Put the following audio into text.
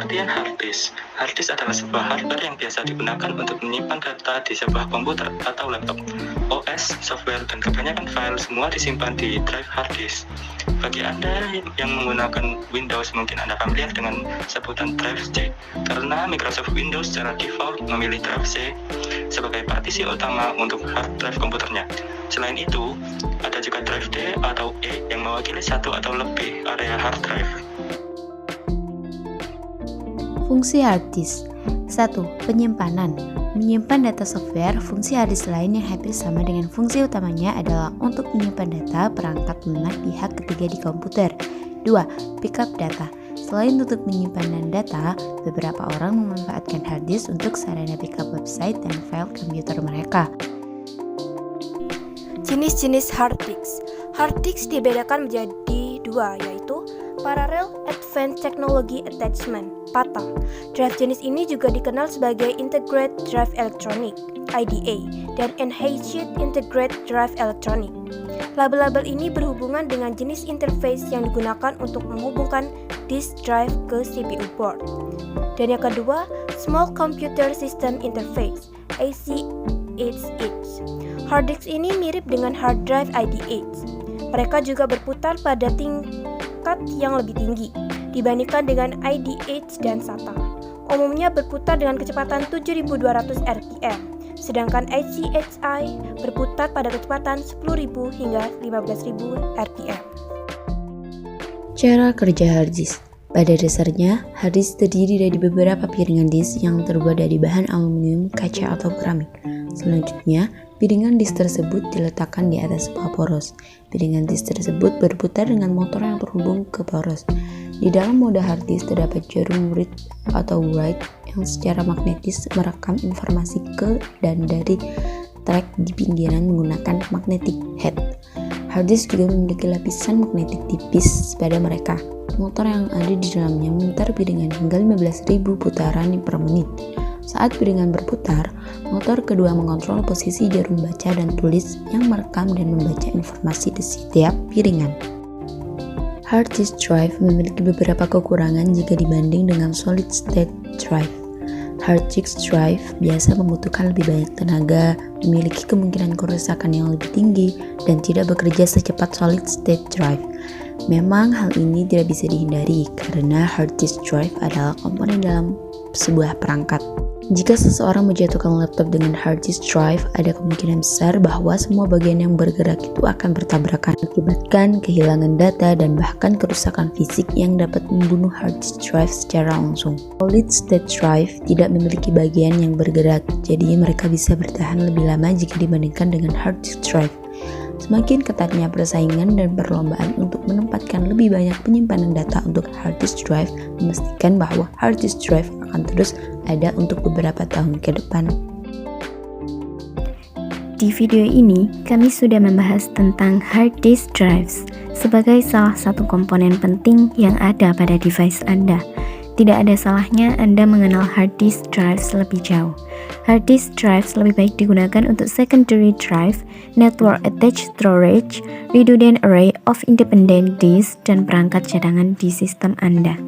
Pengertian hard disk. Hard disk adalah sebuah hardware yang biasa digunakan untuk menyimpan data di sebuah komputer atau laptop. OS, software, dan kebanyakan file semua disimpan di drive hard disk. Bagi Anda yang menggunakan Windows, mungkin Anda familiar dengan sebutan drive C, karena Microsoft Windows secara default memilih drive C sebagai partisi utama untuk hard drive komputernya. Selain itu, ada juga drive D atau E yang mewakili satu atau lebih area hard drive. Fungsi hard disk. 1. Penyimpanan. Menyimpan data software. Fungsi hard disk lain yang hampir sama dengan fungsi utamanya adalah untuk menyimpan data perangkat lunak pihak ketiga di komputer. 2. Backup data. Selain untuk penyimpanan data, beberapa orang memanfaatkan hard disk untuk sarana backup website dan file komputer mereka. Jenis-jenis hard disk. Hard disk dibedakan menjadi dua, yaitu Parallel Advanced Technology Attachment (PATA). Drive jenis ini juga dikenal sebagai Integrated Drive Electronic (IDE) dan Enhanced Integrated Drive Electronic. Label-label ini berhubungan dengan jenis interface yang digunakan untuk menghubungkan disk drive ke CPU board. Dan yang kedua, Small Computer System Interface (ACSH). Hard disk ini mirip dengan hard drive IDE. Mereka juga berputar pada tingkat yang lebih tinggi dibandingkan dengan IDH dan SATA. Umumnya berputar dengan kecepatan 7.200 RPM, sedangkan ACSI berputar pada kecepatan 10.000 hingga 15.000 RPM. Cara kerja hard disk. Pada dasarnya, hard disk terdiri dari beberapa piringan disk yang terbuat dari bahan aluminium, kaca, atau keramik. Selanjutnya, piringan disk tersebut diletakkan di atas sebuah poros. Piringan disk tersebut berputar dengan motor yang terhubung ke poros. Di dalam mode hard disk terdapat jarum read atau write yang secara magnetis merekam informasi ke dan dari track di pinggiran menggunakan magnetic head. Hard disk juga memiliki lapisan magnetik tipis pada mereka. Motor yang ada di dalamnya memutar piringan hingga 15.000 putaran per menit. Saat piringan berputar, motor kedua mengontrol posisi jarum baca dan tulis yang merekam dan membaca informasi di setiap piringan. Hard disk drive memiliki beberapa kekurangan jika dibanding dengan solid state drive. Hard disk drive biasa membutuhkan lebih banyak tenaga, memiliki kemungkinan kerusakan yang lebih tinggi, dan tidak bekerja secepat solid state drive. Memang hal ini tidak bisa dihindari karena hard disk drive adalah komponen dalam sebuah perangkat. Jika seseorang menjatuhkan laptop dengan hard disk drive, ada kemungkinan besar bahwa semua bagian yang bergerak itu akan bertabrakan, mengakibatkan kehilangan data dan bahkan kerusakan fisik yang dapat membunuh hard disk drive secara langsung. Solid state drive tidak memiliki bagian yang bergerak, jadi mereka bisa bertahan lebih lama jika dibandingkan dengan hard disk drive. Semakin ketatnya persaingan dan perlombaan untuk menempatkan lebih banyak penyimpanan data untuk hard disk drive, memastikan bahwa hard disk drive akan terus ada untuk beberapa tahun ke depan. Di video ini, kami sudah membahas tentang hard disk drives sebagai salah satu komponen penting yang ada pada device Anda. Tidak ada salahnya Anda mengenal hard disk drives lebih jauh. Hard disk drives lebih baik digunakan untuk secondary drive, network attached storage, redundant array of independent disk, dan perangkat cadangan di sistem Anda.